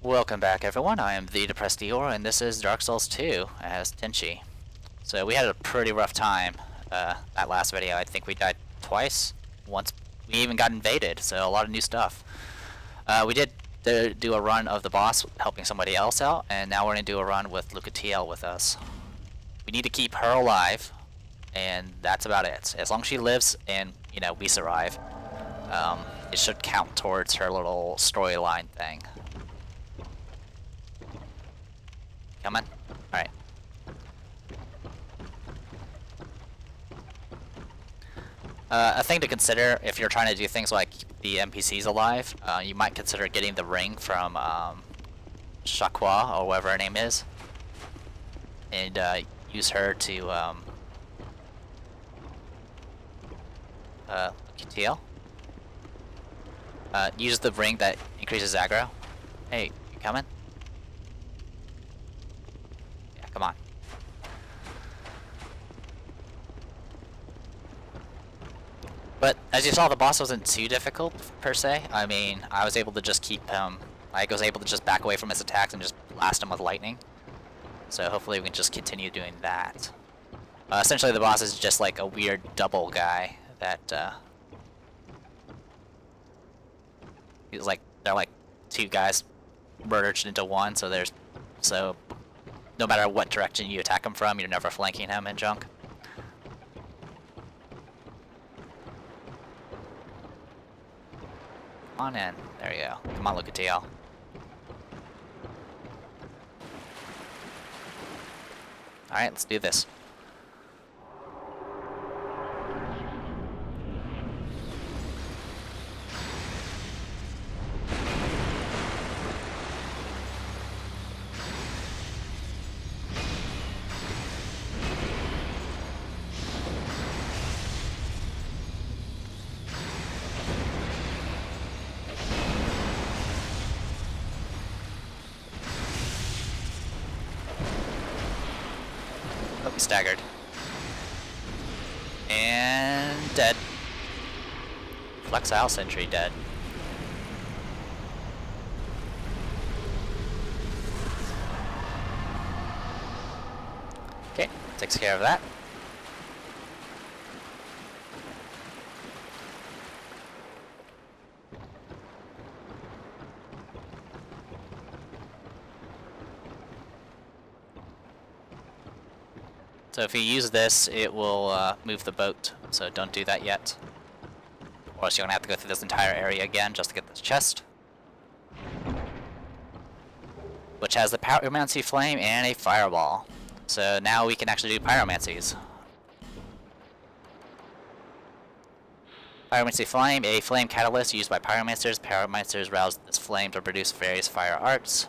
Welcome back, everyone. I am the Depressed Eeyore, and this is Dark Souls 2 as Tenchi. So we had a pretty rough time that last video. I think we died twice. Once we even got invaded, so a lot of new stuff. We did do a run of the boss helping somebody else out, and now we're going to do a run with Lucatiel with us. We need to keep her alive, and that's about it. As long as she lives and, you know, we survive, it should count towards her little storyline thing. Coming? Alright. A thing to consider if you're trying to do things like the NPCs alive, you might consider getting the ring from Shaqua, or whatever her name is, and use her to QTL. Use the ring that increases aggro. Hey, you coming? Come on. But as you saw, the boss wasn't too difficult per se. I mean, I was able to just keep him. I was able to just back away from his attacks and just blast him with lightning. So hopefully we can just continue doing that. Essentially, the boss is just like a weird double guy that he's like they're like two guys merged into one. So no matter what direction you attack him from, you're never flanking him and junk. Come on in. There you go. Come on, Lucatiel. Alright, let's do this. Staggered. And dead. Flexile Sentry dead. Okay, takes care of that. So if you use this, it will move the boat, so don't do that yet. Or else you're going to have to go through this entire area again just to get this chest. Which has the Pyromancy Flame and a Fireball. So now we can actually do Pyromancies. Pyromancy Flame, a flame catalyst used by Pyromancers. Pyromancers rouse this flame to produce various fire arts.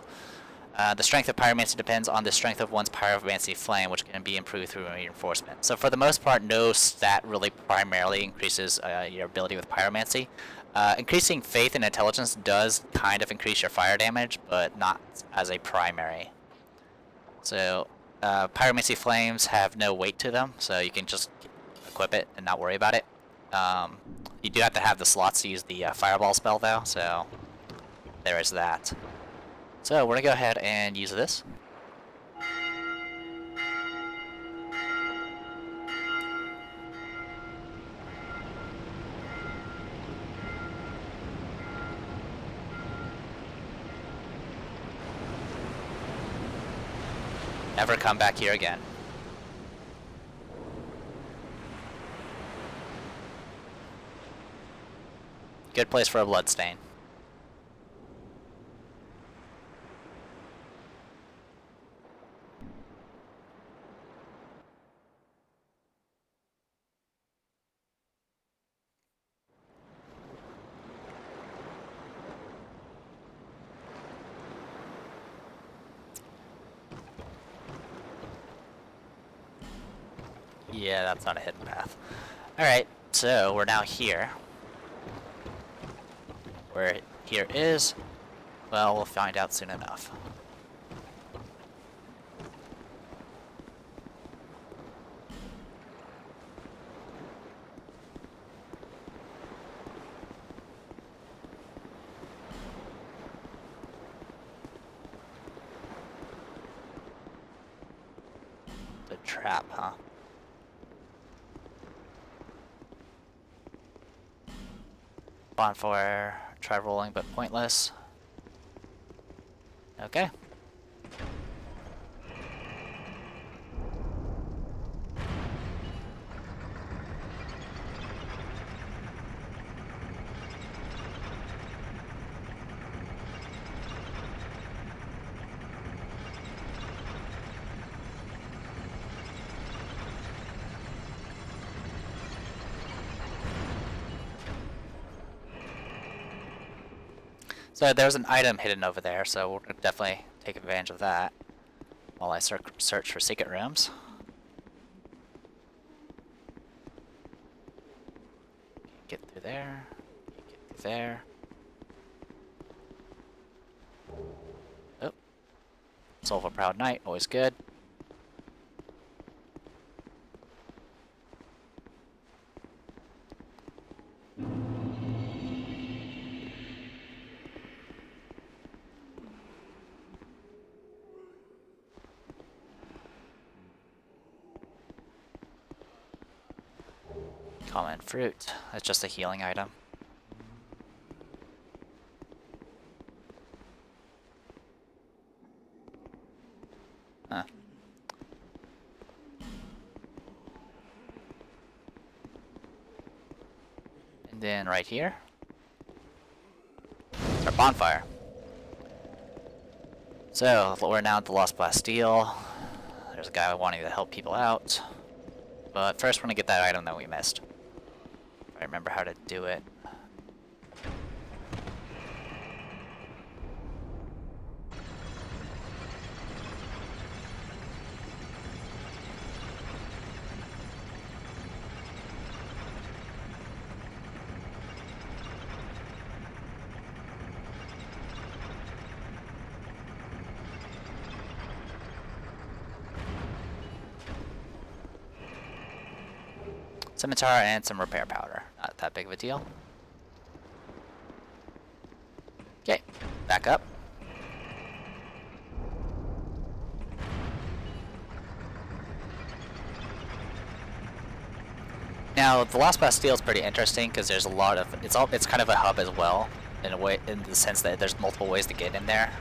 The strength of Pyromancy depends on the strength of one's Pyromancy Flame, which can be improved through reinforcement. So for the most part, no stat really primarily increases your ability with Pyromancy. Increasing Faith and Intelligence does kind of increase your fire damage, but not as a primary. So Pyromancy Flames have no weight to them, so you can just equip it and not worry about it. You do have to have the slots to use the Fireball spell though, so there is that. So we're gonna go ahead and use this. Never come back here again. Good place for a bloodstain. Yeah, that's not a hidden path. Alright, so we're now here. Where here is, well, we'll find out soon enough. trap, huh? Bonfire, try rolling but pointless. Okay. So there's an item hidden over there, so we're gonna definitely take advantage of that while I search for secret rooms. Get through there. Get through there. Oh. Soul of a Proud Knight, always good. Common fruit. That's just a healing item. Huh. And then right here, it's our bonfire. So we're now at the Lost Bastille. There's a guy wanting to help people out. But first we're gonna get that item that we missed. If I remember how to do it. Scimitar and some repair powder. Not that big of a deal. Okay, back up. Now, the Lost Bastille is pretty interesting because there's a lot of it's kind of a hub as well in a way, in the sense that there's multiple ways to get in there.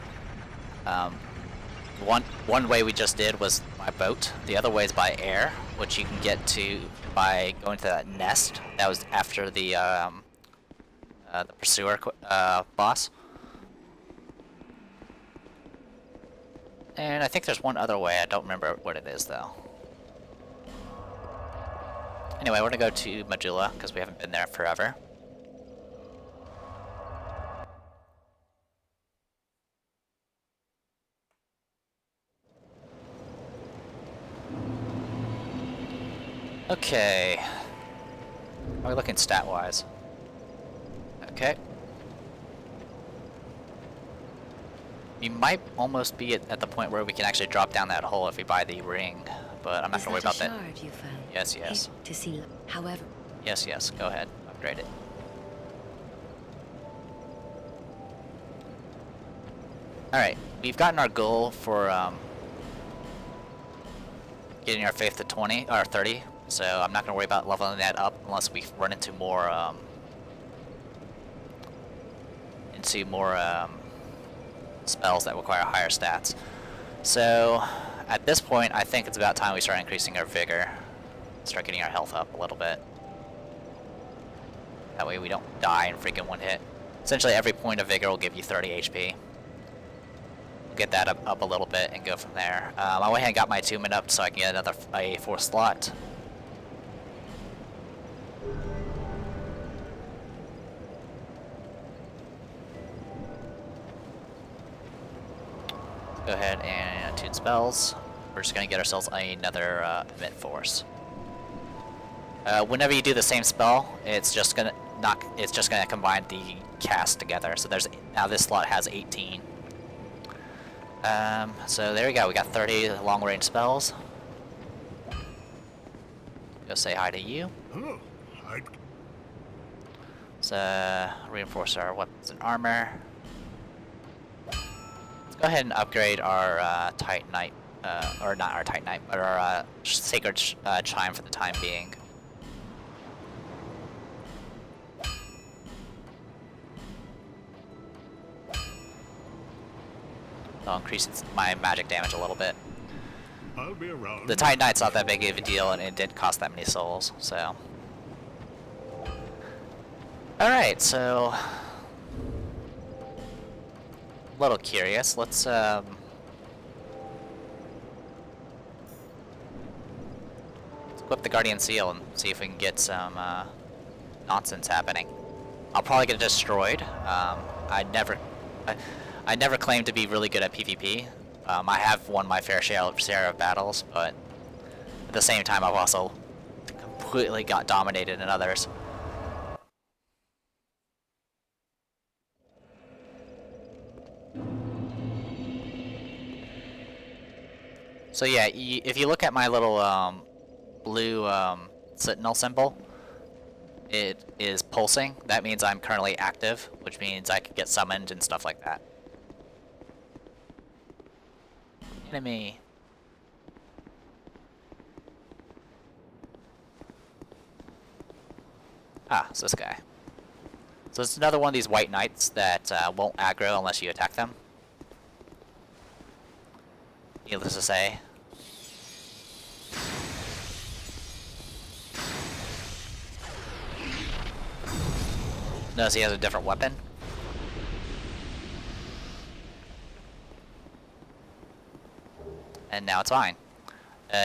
One way we just did was by boat. The other way is by air, which you can get to by going to that nest. That was after the pursuer boss. And I think there's one other way. I don't remember what it is though. Anyway, we're gonna go to Majula because we haven't been there forever. Okay. How are we looking stat-wise? Okay. We might almost be at the point where we can actually drop down that hole if we buy the ring, but I'm not gonna worry about that. You found? Yes, yes. To see, however. Yes, yes. Go ahead. Upgrade it. Alright, we've gotten our goal for getting our faith to 20 or 30. So I'm not going to worry about leveling that up unless we run into more spells that require higher stats. So at this point, I think it's about time we start increasing our vigor, start getting our health up a little bit. That way we don't die in freaking one hit. Essentially, every point of vigor will give you 30 HP. Get that up a little bit and go from there. I went ahead and got my attunement up so I can get a 4th slot. Go ahead and attune spells. We're just gonna get ourselves another emit force. Whenever you do the same spell, it's just gonna combine the cast together. So now this slot has 18. So there we go. We got 30 long-range spells. Go say hi to you. Oh, So reinforce our weapons and armor. Let's go ahead and upgrade our Tight Knight or not our Titanite, but our Sacred Chime for the time being. I'll increase my magic damage a little bit. I'll be around. The Titanite's not that big of a deal, and it didn't cost that many souls, so. Alright, so. A little curious. Let's equip the Guardian Seal and see if we can get some nonsense happening. I'll probably get destroyed. I never claimed to be really good at PvP. I have won my fair share of battles, but at the same time I've also completely got dominated in others. So yeah, if you look at my little blue sentinel symbol, it is pulsing. That means I'm currently active, which means I could get summoned and stuff like that. Enemy. Ah, it's this guy. So it's another one of these white knights that won't aggro unless you attack them. Needless to say. Notice he has a different weapon. And now it's fine.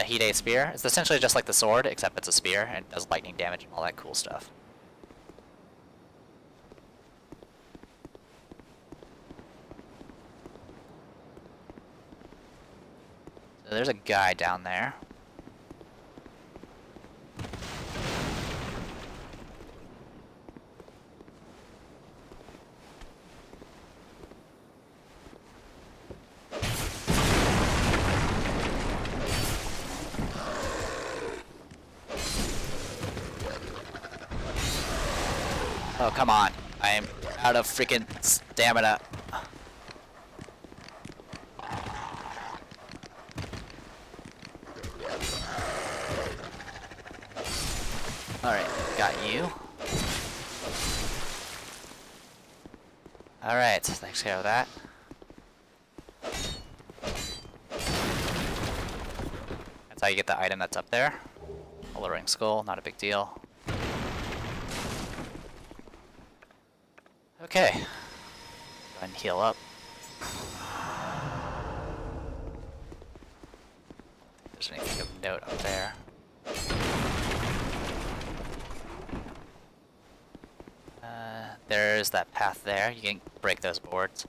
Heat Spear. It's essentially just like the sword, except it's a spear, and it does lightning damage and all that cool stuff. So there's a guy down there. Oh, come on. I am out of freaking stamina. Alright, got you. Alright, thanks care of that. That's how you get the item that's up there. Alluring skull, not a big deal. Okay. Go ahead and heal up. If there's anything of note up there. There's that path there. You can break those boards.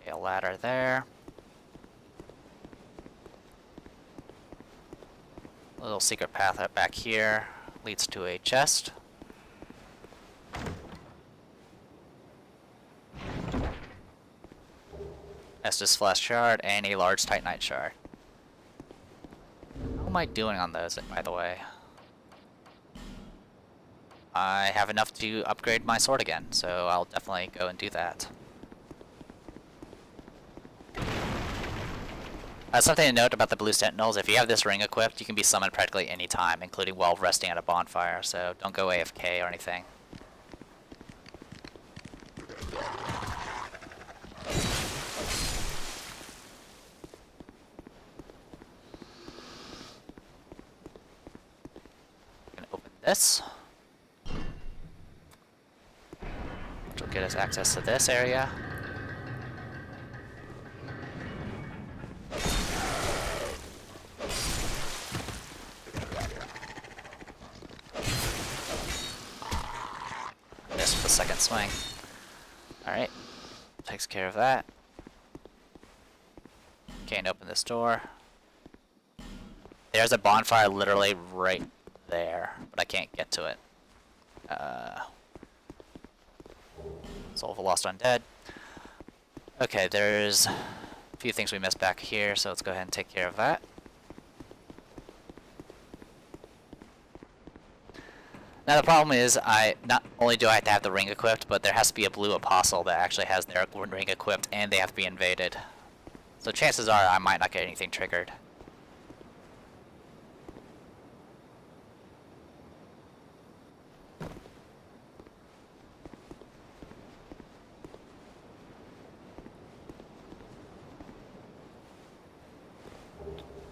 Okay, a ladder there. A little secret path up back here leads to a chest. Estus Flash Shard and a large Titanite Shard. How am I doing on those, by the way? I have enough to upgrade my sword again, so I'll definitely go and do that. Something to note about the Blue Sentinels, if you have this ring equipped, you can be summoned practically any time, including while resting at a bonfire, so don't go AFK or anything. Gonna open this. Which will get us access to this area. Missed the second swing. Alright. Takes care of that. Can't open this door. There's a bonfire literally right there, but I can't get to it. Soul of a Lost Undead. Okay, there's a few things we missed back here, so let's go ahead and take care of that. Now the problem is, not only do I have to have the ring equipped, but there has to be a blue apostle that actually has their ring equipped, and they have to be invaded. So chances are I might not get anything triggered.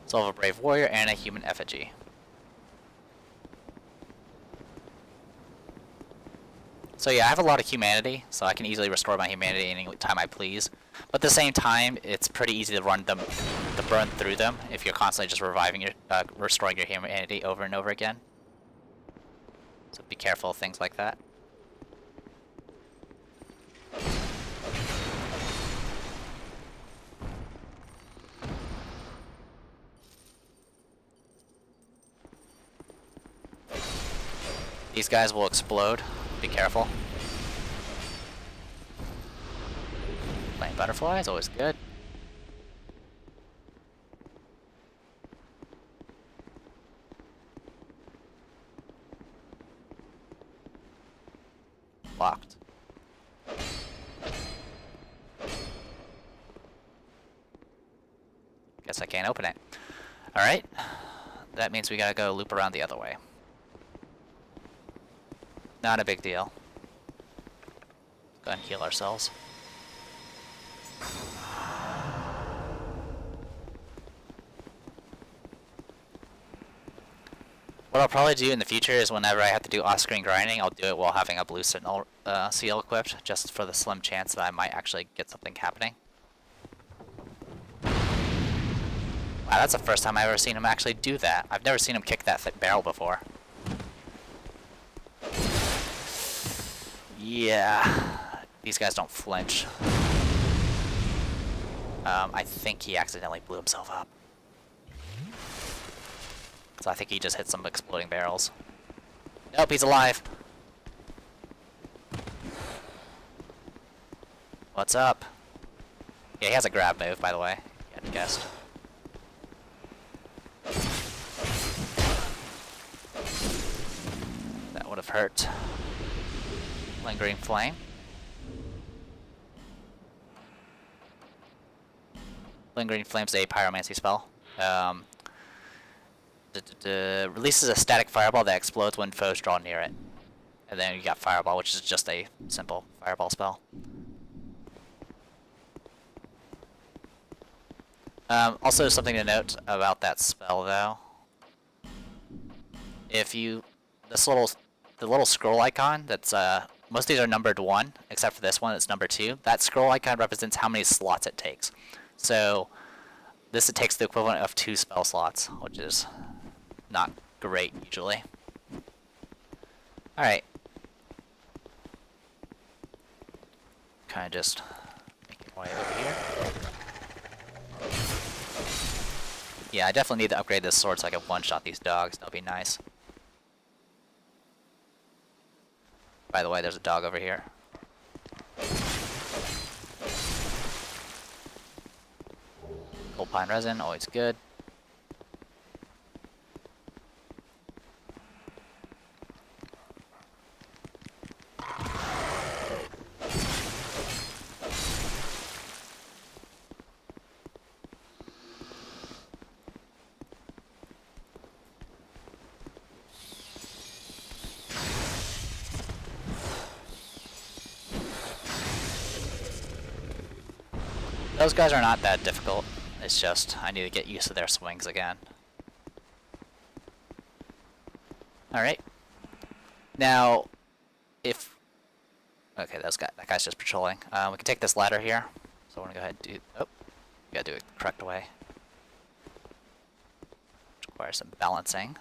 Soul of a brave warrior and a human effigy. So yeah, I have a lot of humanity, so I can easily restore my humanity any time I please. But at the same time, it's pretty easy to burn through them if you're constantly just restoring your humanity over and over again. So be careful of things like that. These guys will explode. Be careful. Flame butterfly is always good. Locked. Guess I can't open it. Alright. That means we gotta go loop around the other way. Not a big deal. Go ahead and heal ourselves. What I'll probably do in the future is whenever I have to do off-screen grinding, I'll do it while having a blue sentinel seal equipped, just for the slim chance that I might actually get something happening. Wow, that's the first time I've ever seen him actually do that. I've never seen him kick that thick barrel before. Yeah, these guys don't flinch. I think he accidentally blew himself up. So I think he just hit some exploding barrels. Nope, he's alive. What's up? Yeah, he has a grab move, by the way. You hadn't guessed. That would have hurt. Lingering Flame. Lingering Flame's a pyromancy spell. Releases a static fireball that explodes when foes draw near it. And then you got Fireball, which is just a simple fireball spell. Also, something to note about that spell, though. If you, the little scroll icon that's most of these are numbered 1, except for this one that's number 2. That scroll icon represents how many slots it takes. So it takes the equivalent of 2 spell slots, which is not great usually. Alright. Kind of just making my way over here. Yeah, I definitely need to upgrade this sword so I can one-shot these dogs. That'll be nice. By the way, there's a dog over here. Gold pine resin, always good. Those guys are not that difficult. It's just, I need to get used to their swings again. Alright. Now, if... Okay, that guy's just patrolling. We can take this ladder here. So I want to go ahead and do... Oh, we gotta do it the correct way. Which requires some balancing.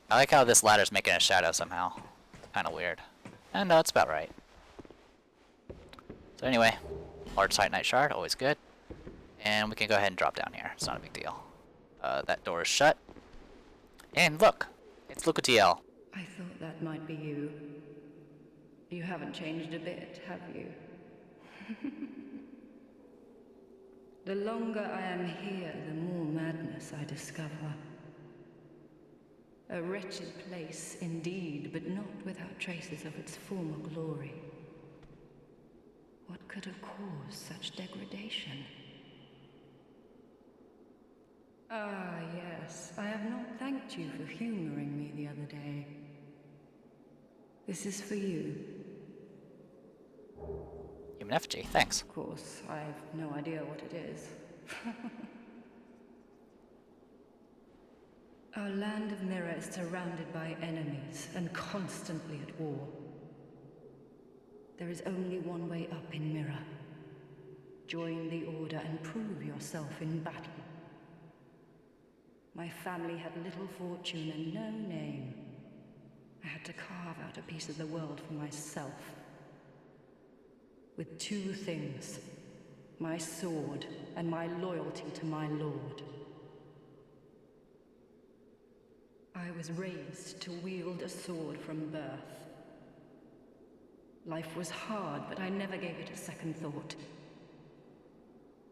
I like how this ladder's making a shadow somehow. Kinda weird. And no, it's about right. So anyway, large titanite shard, always good. And we can go ahead and drop down here. It's not a big deal. That door is shut. And look, it's Lucatiel. I thought that might be you. You haven't changed a bit, have you? The longer I am here, the more madness I discover. A wretched place indeed, but not without traces of its former glory. could have caused such degradation? Ah, yes. I have not thanked you for humoring me the other day. This is for you. Human effigy, thanks. Of course, I have no idea what it is. Our land of Mirror is surrounded by enemies and constantly at war. There is only one way up in Mirror. Join the Order and prove yourself in battle. My family had little fortune and no name. I had to carve out a piece of the world for myself. With two things, my sword and my loyalty to my lord. I was raised to wield a sword from birth. Life was hard, but I never gave it a second thought.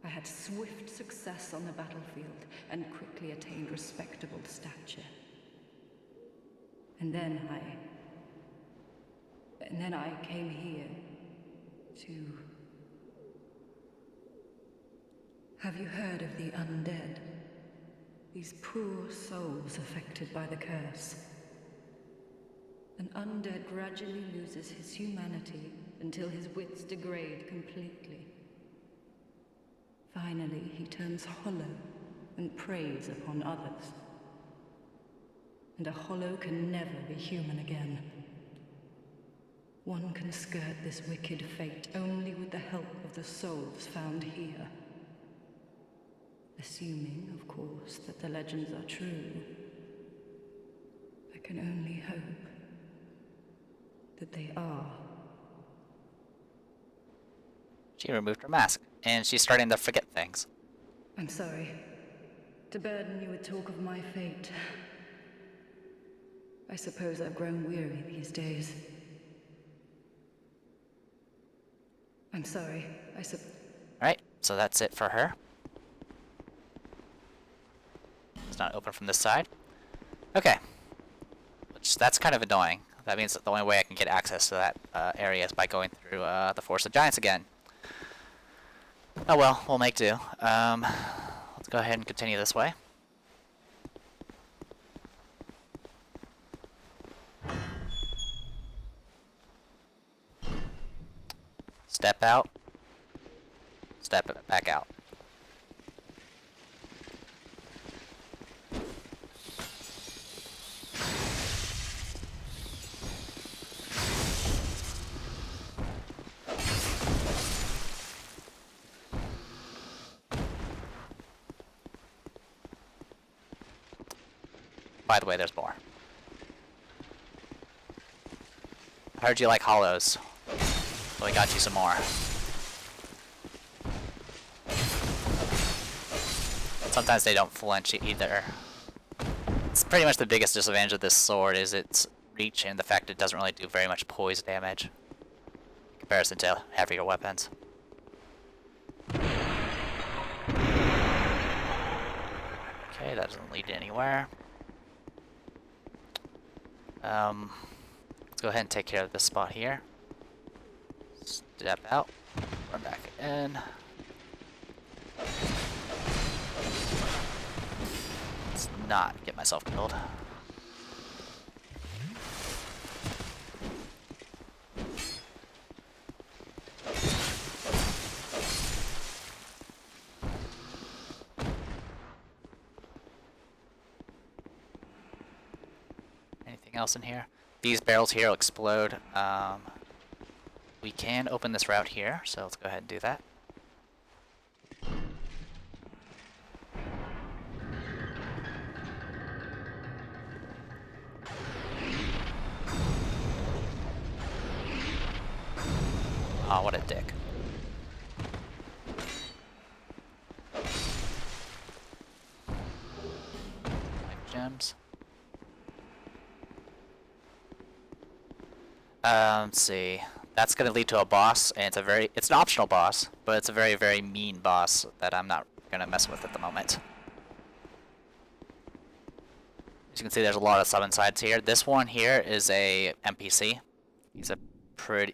I had swift success on the battlefield and quickly attained respectable stature. And then I came here to... Have you heard of the undead? These poor souls affected by the curse. An undead gradually loses his humanity until his wits degrade completely. Finally, he turns hollow and preys upon others. And a hollow can never be human again. One can skirt this wicked fate only with the help of the souls found here. Assuming, of course, that the legends are true. I can only hope that they are. She removed her mask, and she's starting to forget things. I'm sorry to burden you with talk of my fate. I suppose I've grown weary these days. I'm sorry, Alright, so that's it for her. It's not open from this side. Okay. That's kind of annoying. That means that the only way I can get access to that area is by going through the Forest of Giants again. Oh well, we'll make do. Let's go ahead and continue this way. Step out. Step back out. By the way, there's more. I heard you like hollows, so I got you some more. Sometimes they don't flinch either. It's pretty much the biggest disadvantage of this sword is its reach and the fact it doesn't really do very much poise damage in comparison to heavier weapons. Okay, that doesn't lead anywhere. Let's go ahead and take care of this spot here. Step out, run back in. Let's not get myself killed. Anything else in here? These barrels here will explode. We can open this route here, so let's go ahead and do that. Oh, what a dick. Life gems. Let's see. That's gonna lead to a boss, and it's an optional boss, but it's a very, very mean boss that I'm not gonna mess with at the moment. As you can see, there's a lot of summon sides here. This one here is a NPC.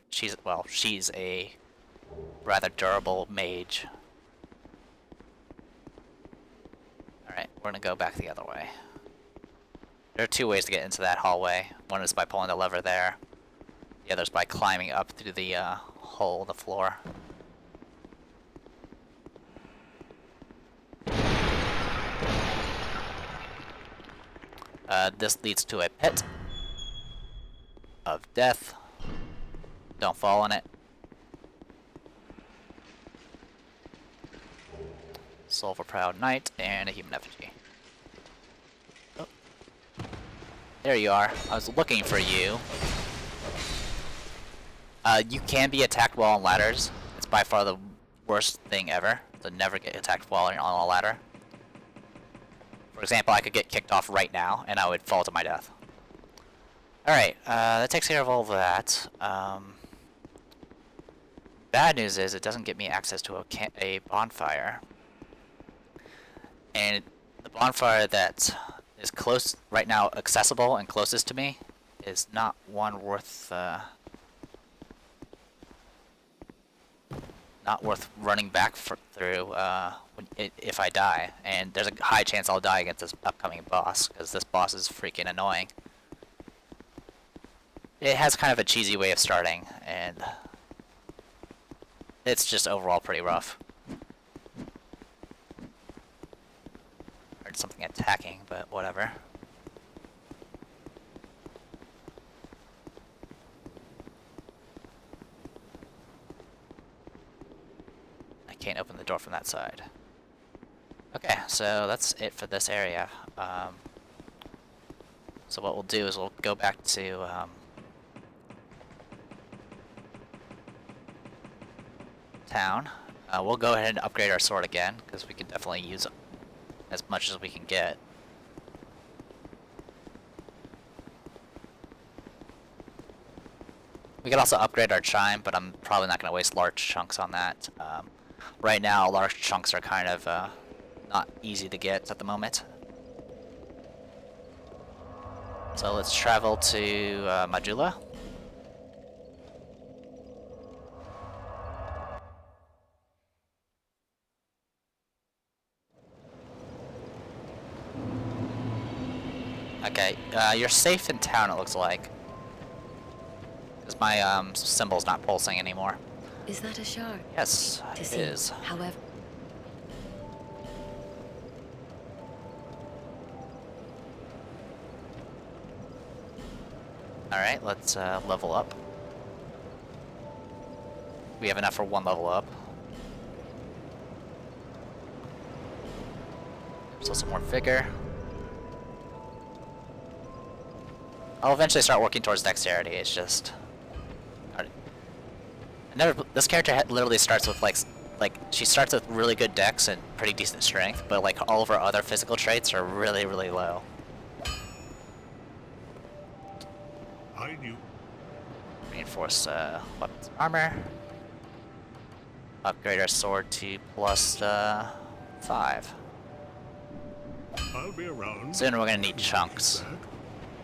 She's a rather durable mage. Alright, we're gonna go back the other way. There are two ways to get into that hallway. One is by pulling the lever there. The other is by climbing up through the hole in the floor. This leads to a pit of death. Don't fall in it. Soul of a proud knight and a human effigy. Oh. There you are. I was looking for you. You can be attacked while on ladders. It's by far the worst thing ever to never get attacked while you're on a ladder. For example, I could get kicked off right now, and I would fall to my death. Alright, that takes care of all of that. Bad news is it doesn't get me access to a bonfire. And the bonfire that is close right now, accessible and closest to me, is not one worth not worth running back through if I die. And there's a high chance I'll die against this upcoming boss, because this boss is freaking annoying. It has kind of a cheesy way of starting, and it's just overall pretty rough. Heard something attacking, but whatever. Can't open the door from that side. Okay, so that's it for this area. So what we'll do is we'll go back to town. We'll go ahead and upgrade our sword again, because we can definitely use as much as we can get. We can also upgrade our chime, but I'm probably not going to waste large chunks on that. Right now, large chunks are kind of not easy to get at the moment. So let's travel to Majula. Okay, you're safe in town, it looks like. Because my symbol's not pulsing anymore. Is that a shard? Yes, it is. However, Alright, let's level up. We have enough for one level up. So some more vigor. I'll eventually start working towards dexterity, it's just... This character literally starts with like she starts with really good dex and pretty decent strength, but like all of her other physical traits are really, really low. I knew. Reinforce weapons and armor. Upgrade our sword to plus 5. I'll be around. Soon we're gonna need chunks,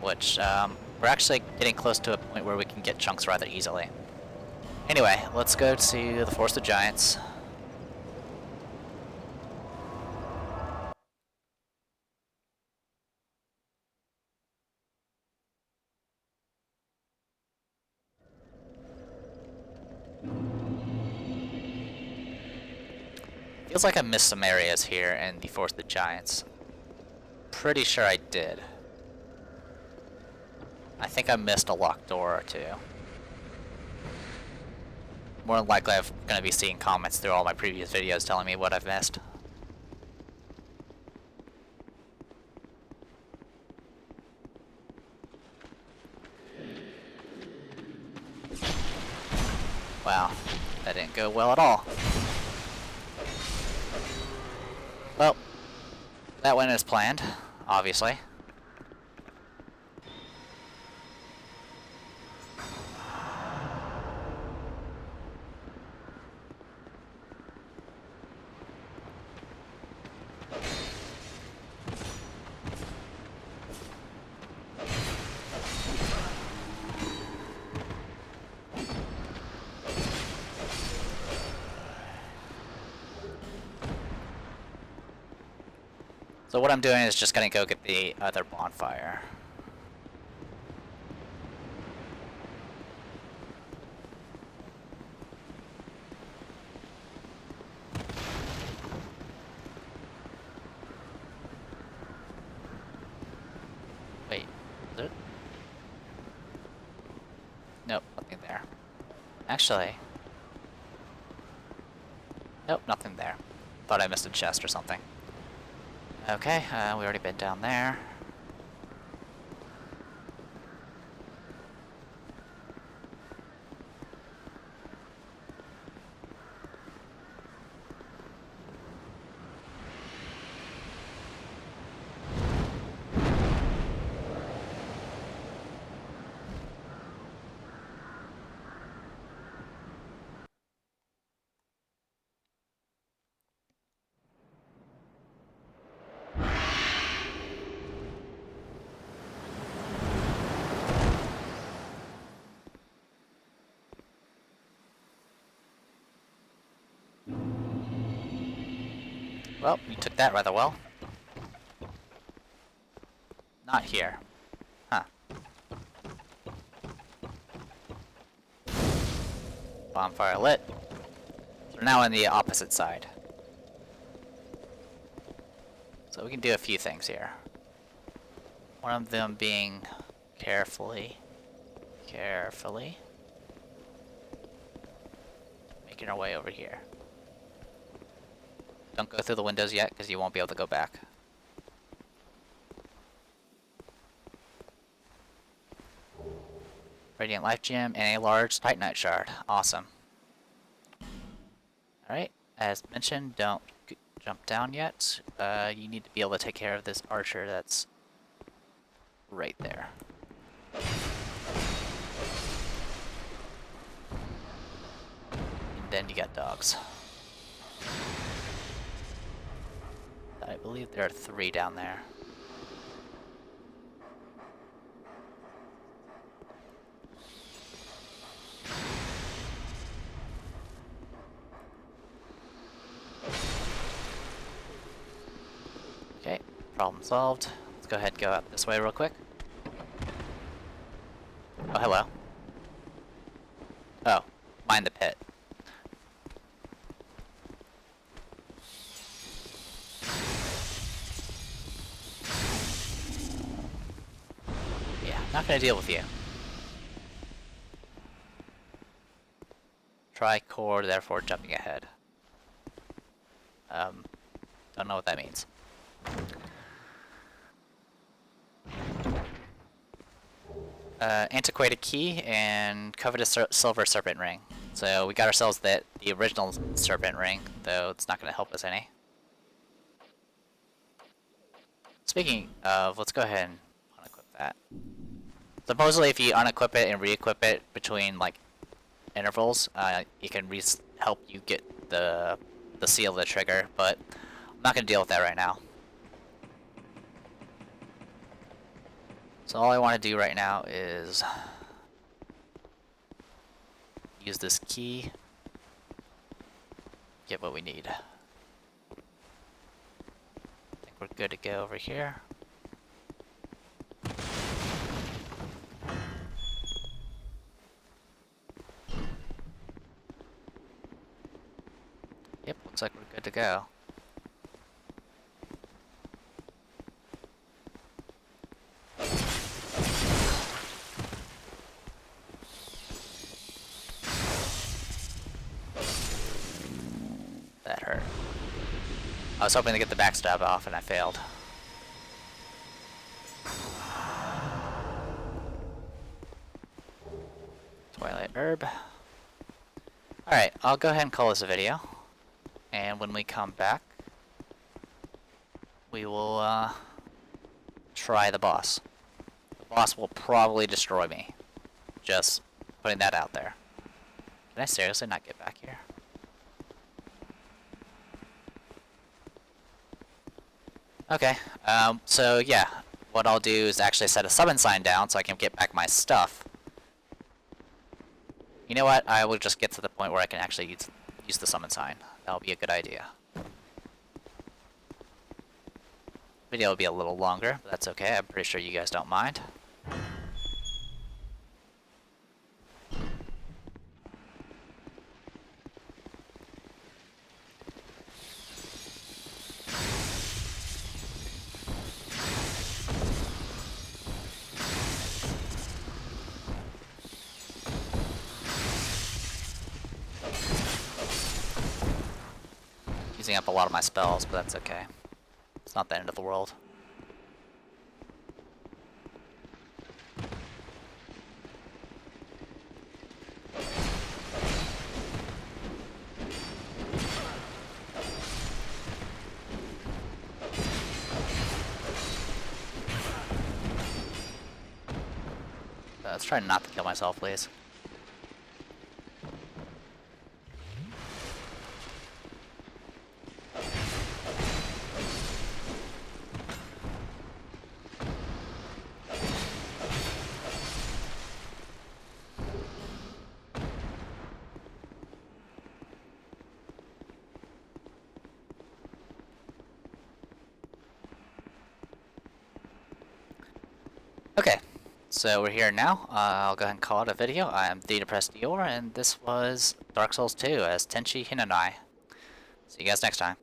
which we're actually getting close to a point where we can get chunks rather easily. Anyway, let's go to the Forest of Giants. Feels like I missed some areas here in the Forest of Giants. Pretty sure I did. I think I missed a locked door or two. More than likely I'm going to be seeing comments through all my previous videos telling me what I've missed. Wow, that didn't go well at all. Well, that went as planned, obviously. So what I'm doing is just gonna go get the other bonfire. Wait, is it? Nope, nothing there. Actually, nope, nothing there. Thought I missed a chest or something. Okay, we already been down there. Well, you took that rather well. Not here. Huh. Bonfire lit. So we're now on the opposite side. So we can do a few things here. One of them being carefully making our way over here. Don't go through the windows yet, because you won't be able to go back. Radiant Life Gem and a large Titanite Shard. Awesome. Alright, as mentioned, don't jump down yet. You need to be able to take care of this archer that's right there. And then you got dogs. I believe there are 3 down there. Okay, problem solved. Let's go ahead and go out this way real quick. Oh, hello. Oh, mind the pit. Yeah, not gonna deal with you. Try core, therefore jumping ahead. Don't know what that means. Antiquated key and covetous silver serpent ring. So we got ourselves the original serpent ring, though it's not going to help us any. Speaking of, let's go ahead and unequip that. Supposedly, if you unequip it and re-equip it between like intervals, it can help you get the seal of the trigger. But I'm not going to deal with that right now. So all I want to do right now is use this key, get what we need. I think we're good to go over here. Yep, looks like we're good to go. That hurt. I was hoping to get the backstab off and I failed. Twilight Herb. Alright, I'll go ahead and call this a video. And when we come back, we will try the boss. The boss will probably destroy me. Just putting that out there. Can I seriously not get back here? Okay, so yeah, what I'll do is actually set a summon sign down so I can get back my stuff. You know what, I will just get to the point where I can actually use the summon sign. That'll be a good idea. Video will be a little longer, but that's okay. I'm pretty sure you guys don't mind. Using up a lot of my spells, but that's okay. It's not the end of the world. Let's try not to kill myself, please. Okay, so we're here now. I'll go ahead and call it a video. I am the Depressed Dior, and this was Dark Souls 2 as Tenchi Hinanai. See you guys next time.